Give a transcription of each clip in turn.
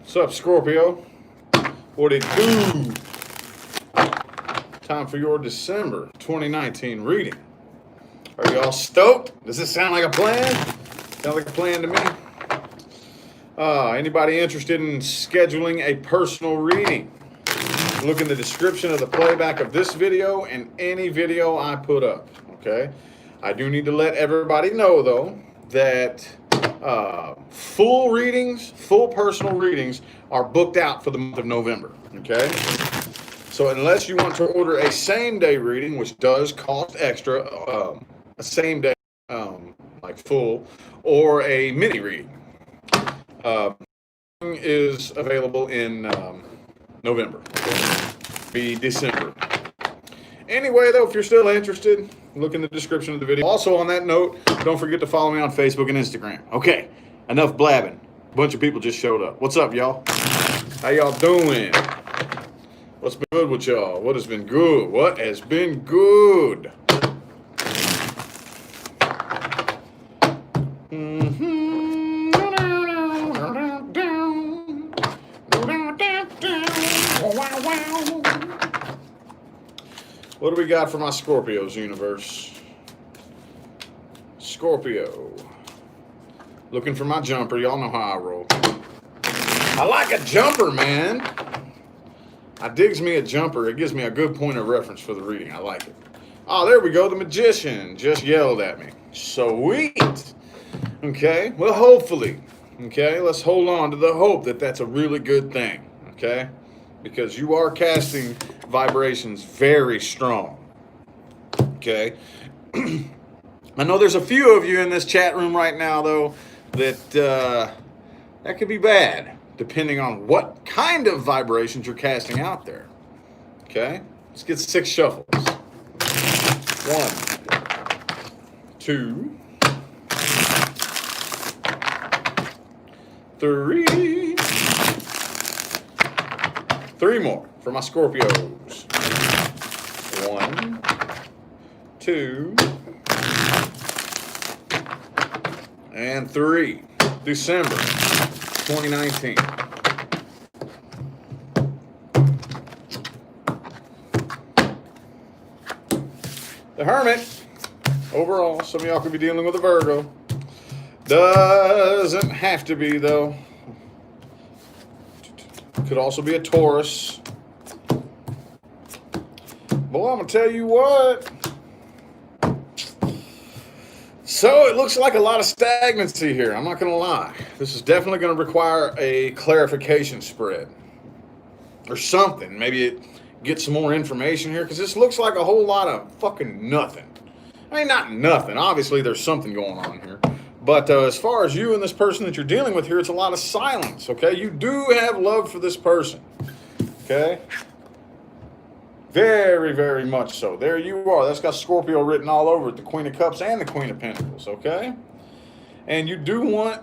What's up, Scorpio? What it do? Time for your December 2019 reading. Are y'all stoked? Does this sound like a plan? Sound like a plan to me? Anybody interested in scheduling a personal reading? Look in the description of the playback of this video and any video I put up, okay? I do need to let everybody know, though, that full personal readings are booked out for the month of November, okay? So unless you want to order a same-day reading, which does cost extra, a same-day, like full, or a mini reading, is available in November, be December. Anyway, though, if you're still interested, look in the description of the video. Also, on that note, don't forget to follow me on Facebook and Instagram. Okay, enough blabbing. A bunch of people just showed up. What's up, y'all? How y'all doing? What's been good with y'all? What has been good? What has been good? What do we got for my Scorpios universe? Scorpio. Looking for my jumper. Y'all know how I roll. I like a jumper, man. I digs me a jumper. It gives me a good point of reference for the reading. I like it. Oh, there we go. The magician just yelled at me. Sweet. Okay. Well, hopefully. Okay. Let's hold on to the hope that that's a really good thing. Okay. Because you are casting vibrations very strong. Okay. I know there's a few of you in this chat room right now, though, that that could be bad, depending on what kind of vibrations you're casting out there. Okay. Let's get 6 shuffles. 1, 2, 3. 3 more for my Scorpios. 1, 2, and 3. December 2019. The Hermit. Overall, some of y'all could be dealing with a Virgo. Doesn't have to be, though. Could also be a Taurus. Boy, I'm going to tell you what. So it looks like a lot of stagnancy here. I'm not going to lie. This is definitely going to require a clarification spread. Or something. Maybe it gets some more information here. Because this looks like a whole lot of fucking nothing. I mean, not nothing. Obviously, there's something going on here. But as far as you and this person that you're dealing with here, it's a lot of silence, okay? You do have love for this person, okay? Very, very much so. There you are. That's got Scorpio written all over it, the Queen of Cups and the Queen of Pentacles, okay? And you do want,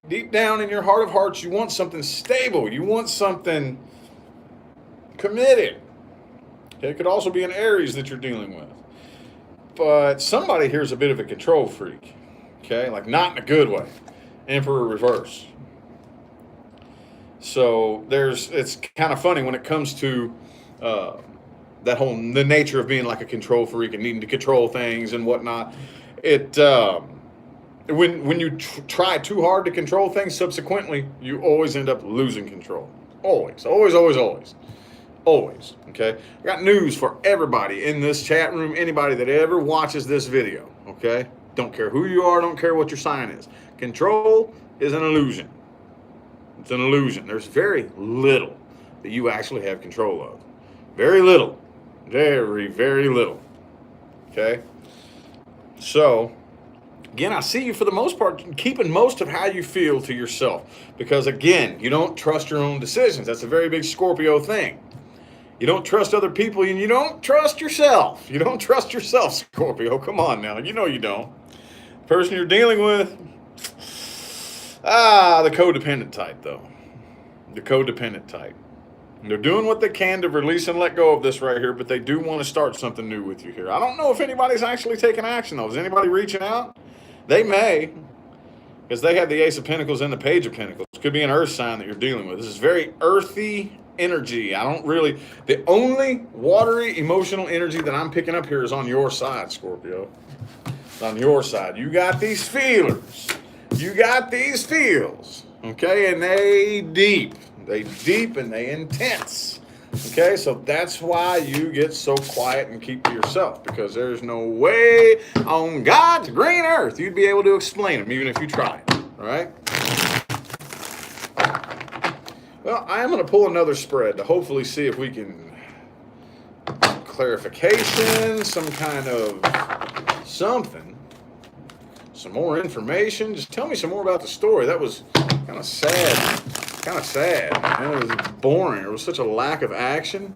deep down in your heart of hearts, you want something stable. You want something committed. Okay? It could also be an Aries that you're dealing with. But somebody here is a bit of a control freak. Okay, like not in a good way. Emperor reverse. So it's kind of funny when it comes to the nature of being like a control freak and needing to control things and whatnot. When you try too hard to control things, subsequently you always end up losing control. Always, always, always, always, always. Okay, I got news for everybody in this chat room. Anybody that ever watches this video. Okay. Don't care who you are, don't care what your sign is. Control is an illusion. It's an illusion. There's very little that you actually have control of. Very little. Very, very little. Okay? So, again, I see you for the most part keeping most of how you feel to yourself. Because, again, you don't trust your own decisions. That's a very big Scorpio thing. You don't trust other people and you don't trust yourself. You don't trust yourself, Scorpio. Come on now. You know you don't. Person you're dealing with, the codependent type, though. The codependent type. They're doing what they can to release and let go of this right here, but they do want to start something new with you here. I don't know if anybody's actually taking action, though. Is anybody reaching out? They may. because they have the Ace of Pentacles and the Page of Pentacles. It could be an earth sign that you're dealing with. This is very earthy energy. The only watery emotional energy that I'm picking up here is on your side, Scorpio. It's on your side. You got these feelers. You got these feels. Okay, and they deep and they intense. Okay, so that's why you get so quiet and keep to yourself, because there's no way on God's green earth you'd be able to explain them, even if you tried. All right? Well, I am going to pull another spread to hopefully see if we can clarification, some kind of something, some more information. Just tell me some more about the story. That was kind of sad. And it was boring. There was such a lack of action.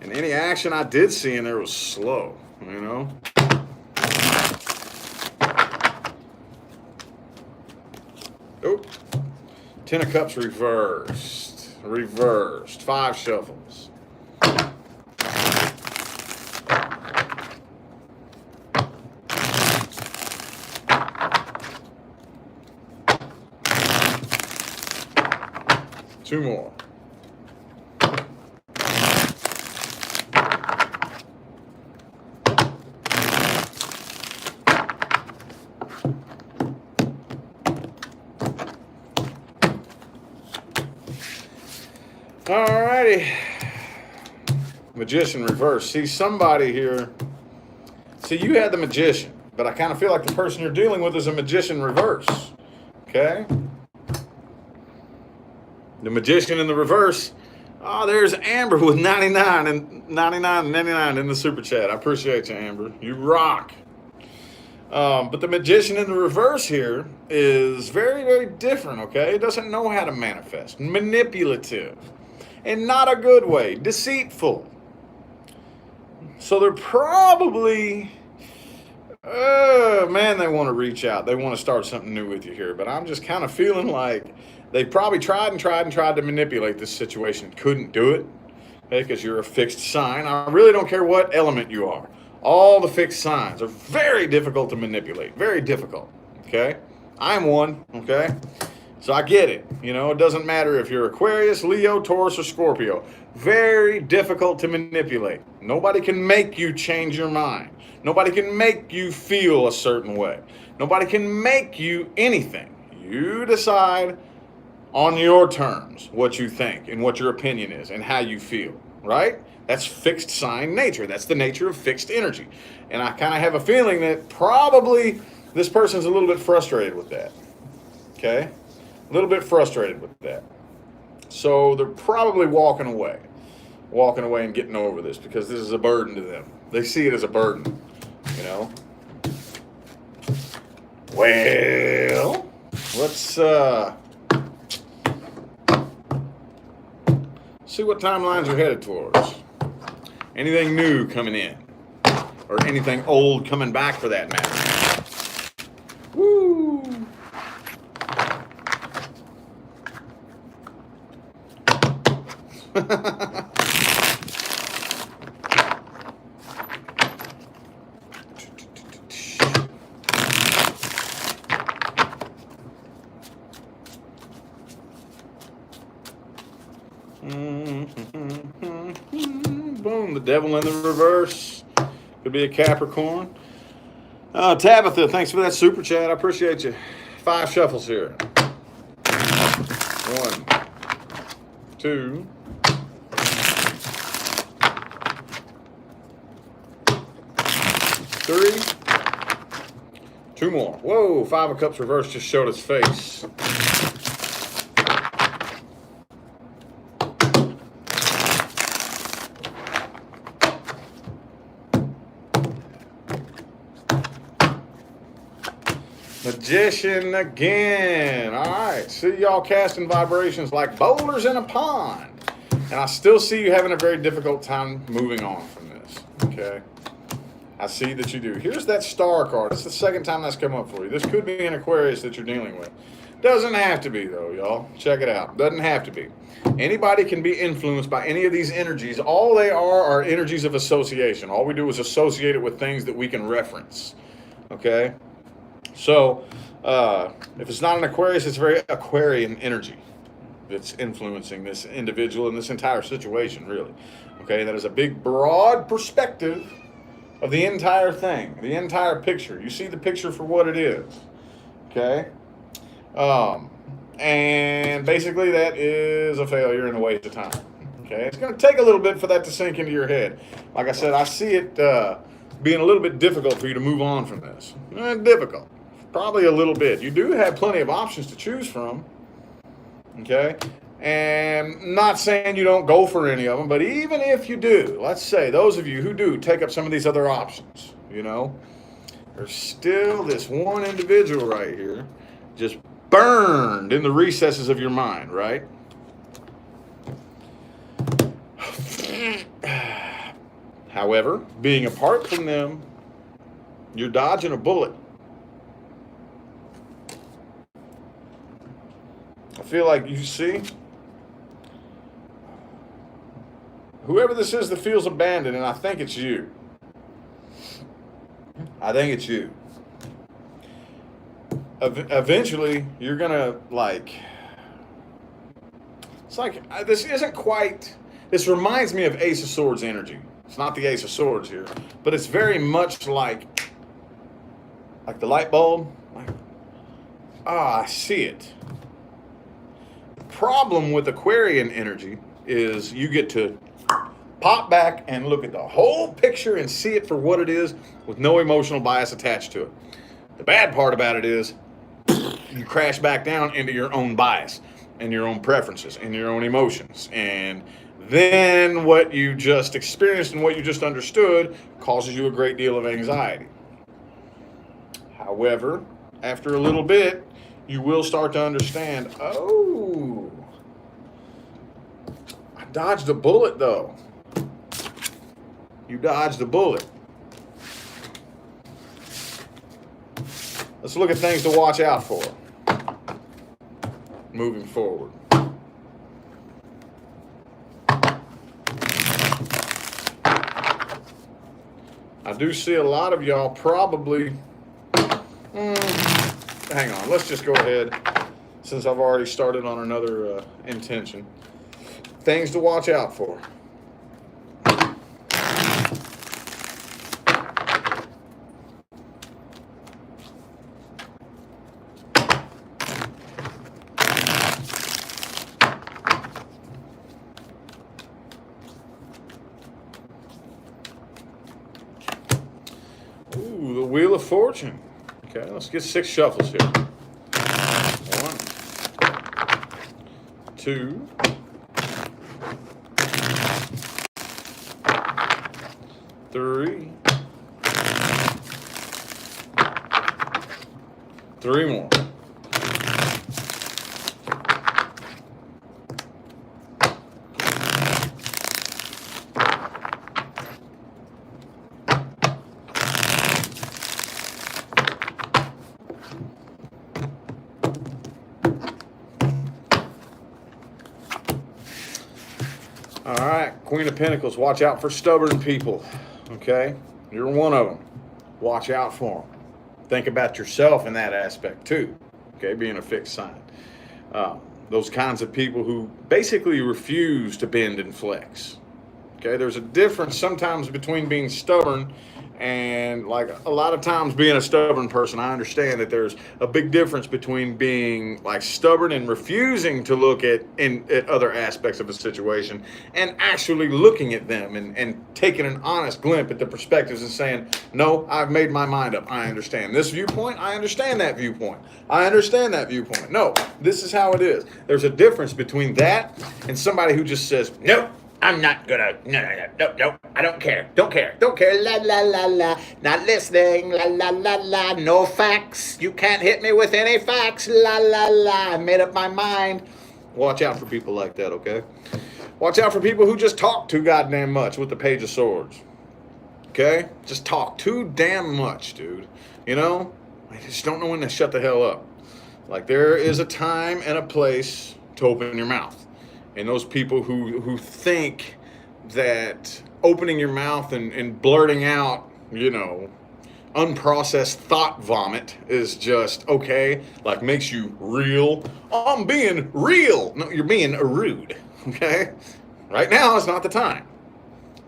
And any action I did see in there was slow, you know? Oh, 10 of Cups reversed. 5 shuffles. Two more. Alrighty. Magician reverse. See, somebody here. See, you had the Magician, but I kind of feel like the person you're dealing with is a Magician reverse. Okay? The Magician in the reverse. Oh, there's Amber with 99 and 99 in the super chat. I appreciate you, Amber. You rock. But the Magician in the reverse here is very, very different, okay? It doesn't know how to manifest. Manipulative. In not a good way. Deceitful. So they're probably... man, they want to reach out. They want to start something new with you here. But I'm just kind of feeling like they probably tried to manipulate this situation. Couldn't do it, okay, because you're a fixed sign. I really don't care what element you are. All the fixed signs are very difficult to manipulate. Very difficult, okay? I'm one, okay? So I get it. You know, it doesn't matter if you're Aquarius, Leo, Taurus, or Scorpio. Very difficult to manipulate. Nobody can make you change your mind. Nobody can make you feel a certain way. Nobody can make you anything. You decide on your terms what you think and what your opinion is and how you feel, right? That's fixed sign nature. That's the nature of fixed energy. And I kind of have a feeling that probably this person's a little bit frustrated with that, okay? A little bit frustrated with that. So they're probably walking away and getting over this because this is a burden to them. They see it as a burden, you know? Well, let's see what timelines are headed towards. Anything new coming in, or anything old coming back for that matter. Woo! Boom, the devil in the reverse. Could be a Capricorn. Tabitha, thanks for that super chat. I appreciate you. 5 shuffles here. 1, 2, 3, 2 more. Whoa, 5 of Cups reverse just showed its face. Magician again. All right. See y'all casting vibrations like boulders in a pond. And I still see you having a very difficult time moving on from this. Okay. I see that you do. Here's that star card. It's the second time that's come up for you. This could be an Aquarius that you're dealing with. Doesn't have to be, though, y'all. Check it out. Doesn't have to be. Anybody can be influenced by any of these energies. All they are energies of association. All we do is associate it with things that we can reference. Okay? So, If it's not an Aquarius, it's very Aquarian energy that's influencing this individual and this entire situation, really. Okay, that is a big, broad perspective of the entire thing, the entire picture. You see the picture for what it is. Okay? And basically, that is a failure and a waste of time. Okay? It's going to take a little bit for that to sink into your head. Like I said, I see it being a little bit difficult for you to move on from this. Difficult. Probably a little bit. You do have plenty of options to choose from. Okay? And not saying you don't go for any of them, but even if you do, let's say those of you who do take up some of these other options, you know, there's still this one individual right here just burned in the recesses of your mind, right? However, being apart from them, you're dodging a bullet. I feel like you see, whoever this is that feels abandoned, and I think it's you. I think it's you. Eventually, you're gonna it's like, this isn't quite, this reminds me of Ace of Swords energy. It's not the Ace of Swords here, but it's very much like the light bulb. I see it. The problem with Aquarian energy is you get to pop back and look at the whole picture and see it for what it is with no emotional bias attached to it. The bad part about it is you crash back down into your own bias and your own preferences and your own emotions. And then what you just experienced and what you just understood causes you a great deal of anxiety. However, after a little bit, you will start to understand, oh, I dodged a bullet though. You dodged a bullet. Let's look at things to watch out for moving forward. I do see a lot of y'all probably, hang on, let's just go ahead, since I've already started on another intention. Things to watch out for. Ooh, the Wheel of Fortune. Okay, let's get 6 shuffles here. 1, 2, 3, 3 more. All right, Queen of Pentacles, watch out for stubborn people, okay? You're one of them. Watch out for them. Think about yourself in that aspect too, okay, being a fixed sign. Those kinds of people who basically refuse to bend and flex, okay? There's a difference sometimes between being stubborn and, like, a lot of times being a stubborn person. I understand that there's a big difference between being like stubborn and refusing to look at other aspects of a situation and actually looking at them and taking an honest glimpse at the perspectives and saying, no, I've made my mind up. I understand this viewpoint. I understand that viewpoint. I understand that viewpoint. No, this is how it is. There's a difference between that and somebody who just says, nope, I'm not gonna, no, I don't care, la, la, la, la, not listening, la, la, la, la, no facts, you can't hit me with any facts, la, la, la, I made up my mind. Watch out for people like that, okay? Watch out for people who just talk too goddamn much with the Page of Swords, okay? Just talk too damn much, dude, you know? I just don't know when to shut the hell up. Like, there is a time and a place to open your mouth. And those people who think that opening your mouth and blurting out, you know, unprocessed thought vomit is just okay, like makes you real. Oh, I'm being real. No, you're being rude. Okay? Right now is not the time.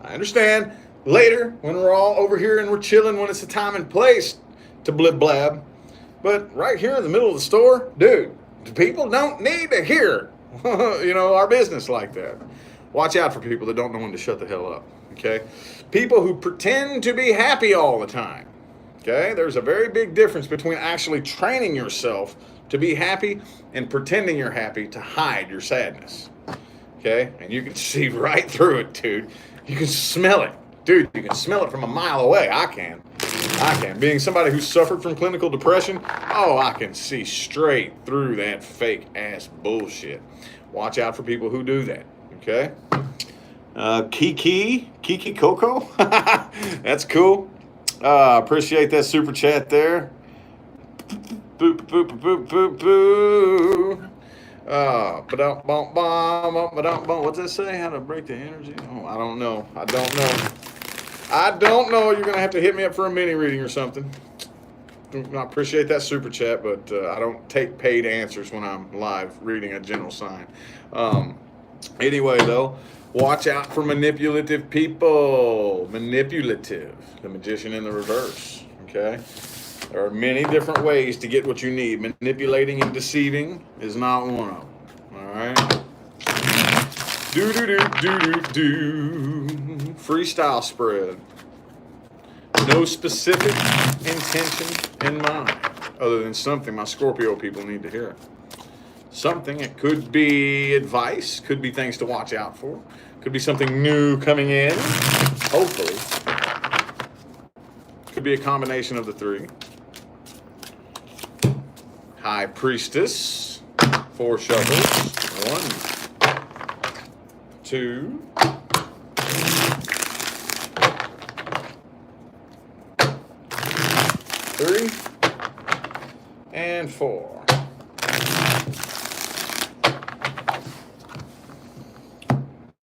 I understand later when we're all over here and we're chilling when it's the time and place to blib blab. But right here in the middle of the store, dude, people don't need to hear our business like that. Watch out for people that don't know when to shut the hell up. Okay? People who pretend to be happy all the time. Okay, there's a very big difference between actually training yourself to be happy and pretending you're happy to hide your sadness. Okay, and you can see right through it, dude. You can smell it. Dude, you can smell it from a mile away. I can. Being somebody who suffered from clinical depression, I can see straight through that fake ass bullshit. Watch out for people who do that. Okay? Kiki Coco? That's cool. Appreciate that super chat there. Boo, boo, boo, boo, boo. What's that say? How to break the energy? Oh, I don't know. You're going to have to hit me up for a mini reading or something. I appreciate that super chat, but I don't take paid answers when I'm live reading a general sign. Anyway, though, watch out for manipulative people. Manipulative. The magician in the reverse. Okay? There are many different ways to get what you need. Manipulating and deceiving is not one of them. All right? Freestyle spread. No specific intention in mind, other than something my Scorpio people need to hear. Something. It could be advice. Could be things to watch out for. Could be something new coming in. Hopefully. Could be a combination of the three. High Priestess. 4 shuffles. 1, 2, 3, and 4.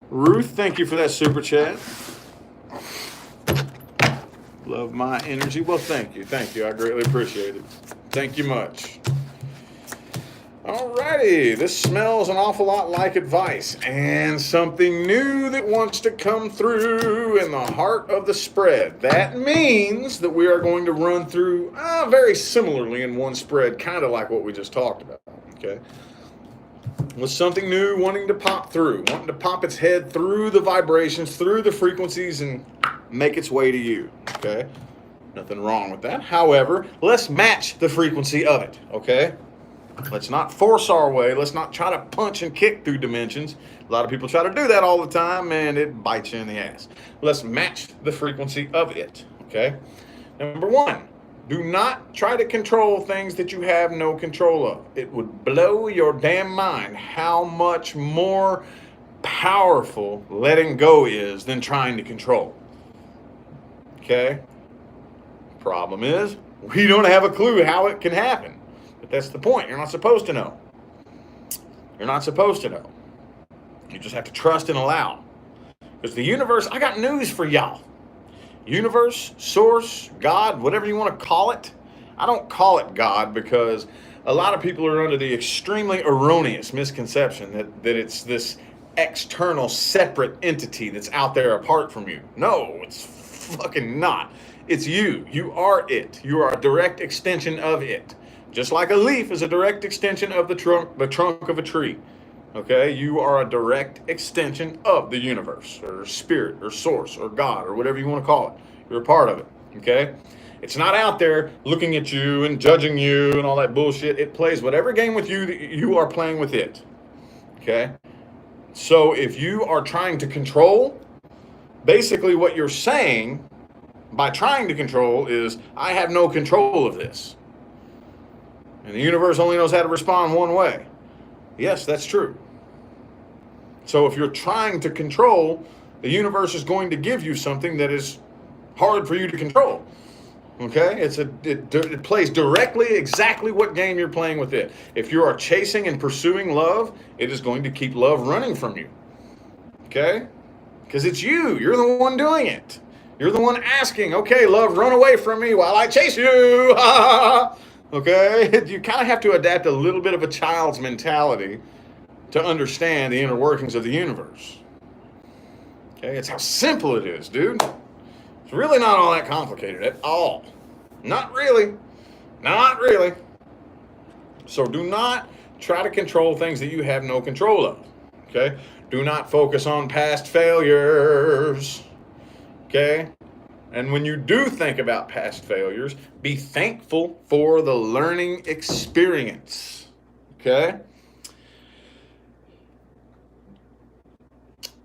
Ruth, thank you for that super chat. Love my energy. Well, thank you. I greatly appreciate it. Thank you much. Alrighty, this smells an awful lot like advice and something new that wants to come through in the heart of the spread. That means that we are going to run through very similarly in one spread, kind of like what we just talked about, okay? With something new wanting to pop through, wanting to pop its head through the vibrations, through the frequencies, and make its way to you, okay? Nothing wrong with that. However, let's match the frequency of it, okay? Let's not force our way. Let's not try to punch and kick through dimensions. A lot of people try to do that all the time, and it bites you in the ass. Let's match the frequency of it, okay? Number 1, do not try to control things that you have no control of. It would blow your damn mind how much more powerful letting go is than trying to control, okay? Problem is, we don't have a clue how it can happen. But that's the point. You're not supposed to know. You're not supposed to know. You just have to trust and allow. Because the universe, I got news for y'all. Universe, source, God, whatever you want to call it. I don't call it God because a lot of people are under the extremely erroneous misconception that it's this external separate entity that's out there apart from you. No, it's fucking not. It's you. You are it. You are a direct extension of it. Just like a leaf is a direct extension of the trunk of a tree. Okay? You are a direct extension of the universe, or spirit, or source, or God, or whatever you want to call it. You're a part of it. Okay? It's not out there looking at you and judging you and all that bullshit. It plays whatever game with you that you are playing with it. Okay? So if you are trying to control, basically what you're saying by trying to control is, I have no control of this. And the universe only knows how to respond one way. Yes, that's true. So if you're trying to control, the universe is going to give you something that is hard for you to control. Okay? It plays directly exactly what game you're playing with it. If you are chasing and pursuing love, it is going to keep love running from you. Okay? Because it's you. You're the one doing it. You're the one asking, okay, love, run away from me while I chase you. Okay? You kind of have to adapt a little bit of a child's mentality to understand the inner workings of the universe. Okay? It's how simple it is, dude. It's really not all that complicated at all. Not really. Not really. So do not try to control things that you have no control of. Okay? Do not focus on past failures. Okay? And when you do think about past failures, be thankful for the learning experience. Okay?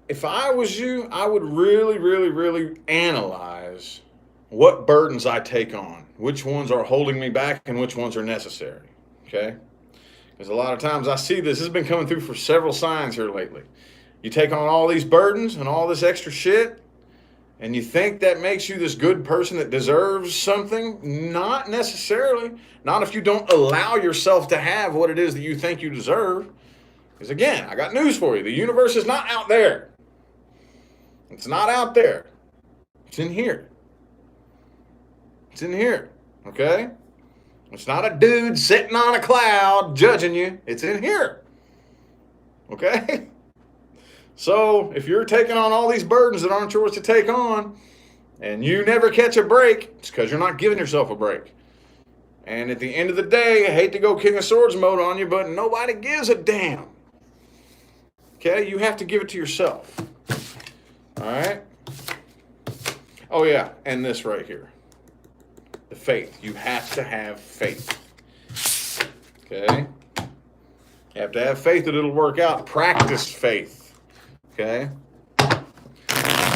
If I was you, I would really, really, really analyze what burdens I take on, which ones are holding me back and which ones are necessary. Okay? Because a lot of times I see this has been coming through for several signs here lately. You take on all these burdens and all this extra shit, and you think that makes you this good person that deserves something? Not necessarily. Not if you don't allow yourself to have what it is that you think you deserve. Because again, I got news for you. The universe is not out there. It's not out there. It's in here. It's in here. Okay? It's not a dude sitting on a cloud judging you. It's in here. Okay? So if you're taking on all these burdens that aren't yours to take on, and you never catch a break, it's because you're not giving yourself a break. And at the end of the day, I hate to go King of Swords mode on you, but nobody gives a damn. Okay? You have to give it to yourself. All right? Oh, yeah. And this right here. The faith. You have to have faith. Okay? You have to have faith that it'll work out. Practice faith. Okay?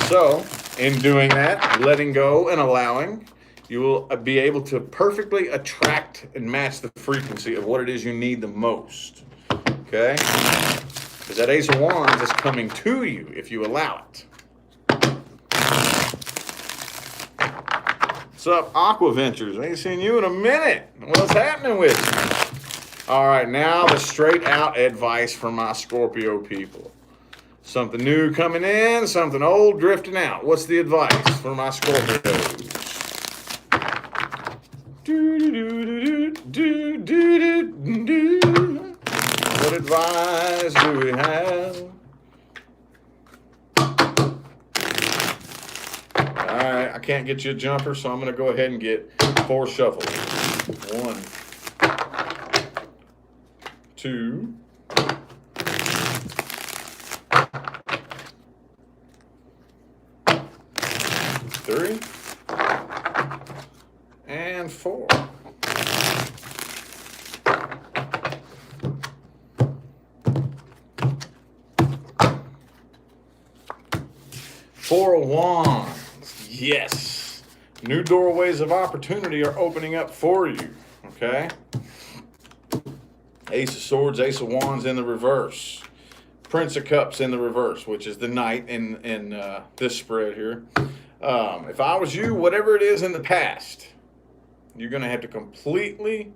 So, in doing that, letting go and allowing, you will be able to perfectly attract and match the frequency of what it is you need the most. Okay? Because that Ace of Wands is coming to you if you allow it. What's up, Aqua Ventures? I ain't seen you in a minute. What's happening with you? All right, now the straight out advice for my Scorpio people. Something new coming in, something old drifting out. What's the advice for my Scorpios? What advice do we have? All right, I can't get you a jumper, so I'm going to go ahead and get 4 shuffles. 1, 2, 3, and 4. Four of Wands. Yes. New doorways of opportunity are opening up for you. Okay? Ace of Swords, Ace of Wands in the reverse. Prince of Cups in the reverse, which is the Knight in this spread here. If I was you, whatever it is in the past, you're going to have to completely,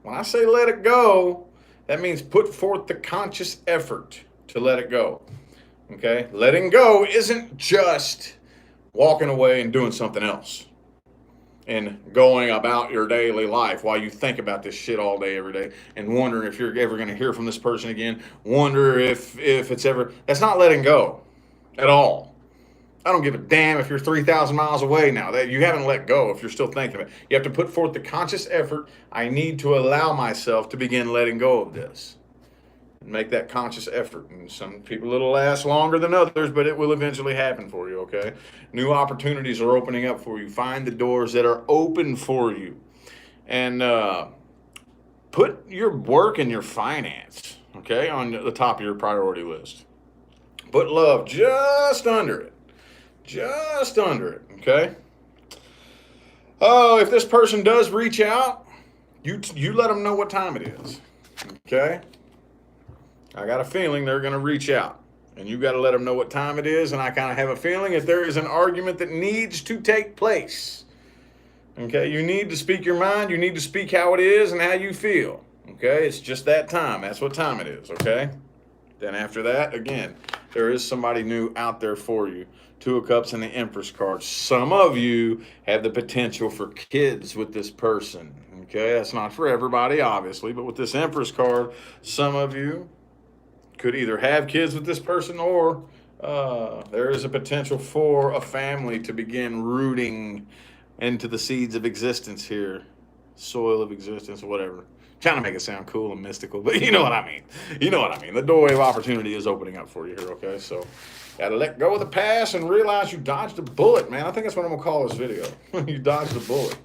when I say let it go, that means put forth the conscious effort to let it go. Okay? Letting go isn't just walking away and doing something else and going about your daily life while you think about this shit all day, every day, and wondering if you're ever going to hear from this person again, wonder if it's ever, that's not letting go at all. I don't give a damn if you're 3,000 miles away now. That you haven't let go if you're still thinking of it. You have to put forth the conscious effort. I need to allow myself to begin letting go of this. Make that conscious effort. And some people, it'll last longer than others, but it will eventually happen for you, okay? New opportunities are opening up for you. Find the doors that are open for you. And put your work and your finance, okay, on the top of your priority list. Put love just under it. Just under it, okay? Oh, if this person does reach out, you let them know what time it is, okay? I got a feeling they're going to reach out, and you got to let them know what time it is, and I kind of have a feeling if there is an argument that needs to take place, okay, you need to speak your mind, you need to speak how it is and how you feel, okay? It's just that time. That's what time it is, okay? Then after that, again, There is somebody new out there for you. Two of Cups and the Empress card. Some of you have the potential for kids with this person. Okay, that's not for everybody, obviously, but with this Empress card, some of you could either have kids with this person, or there is a potential for a family to begin rooting into the seeds of existence here, soil of existence, or whatever. Trying to make it sound cool and mystical, but you know what I mean. You know what I mean. The doorway of opportunity is opening up for you here, okay? So, gotta let go of the past and realize you dodged a bullet, man. I think that's what I'm gonna call this video. You dodged a bullet.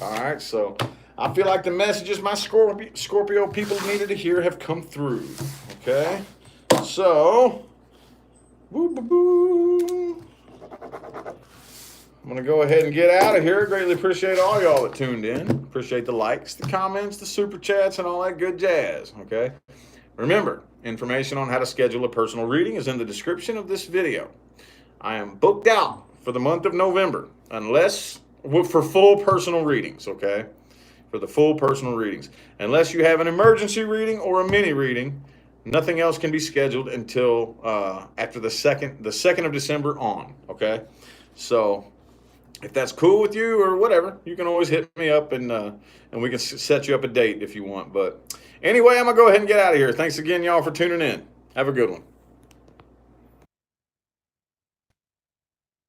All right, so I feel like the messages my Scorpio people needed to hear have come through, okay? So, woo, boo, boo. I'm going to go ahead and get out of here. Greatly appreciate all y'all that tuned in. Appreciate the likes, the comments, the super chats, and all that good jazz, okay? Remember, information on how to schedule a personal reading is in the description of this video. I am booked out for the month of November, unless for full personal readings, okay? For the full personal readings. Unless you have an emergency reading or a mini reading, nothing else can be scheduled until after the 2nd of December on, okay? So, if that's cool with you or whatever, you can always hit me up and we can set you up a date if you want. But anyway, I'm going to go ahead and get out of here. Thanks again, y'all, for tuning in. Have a good one.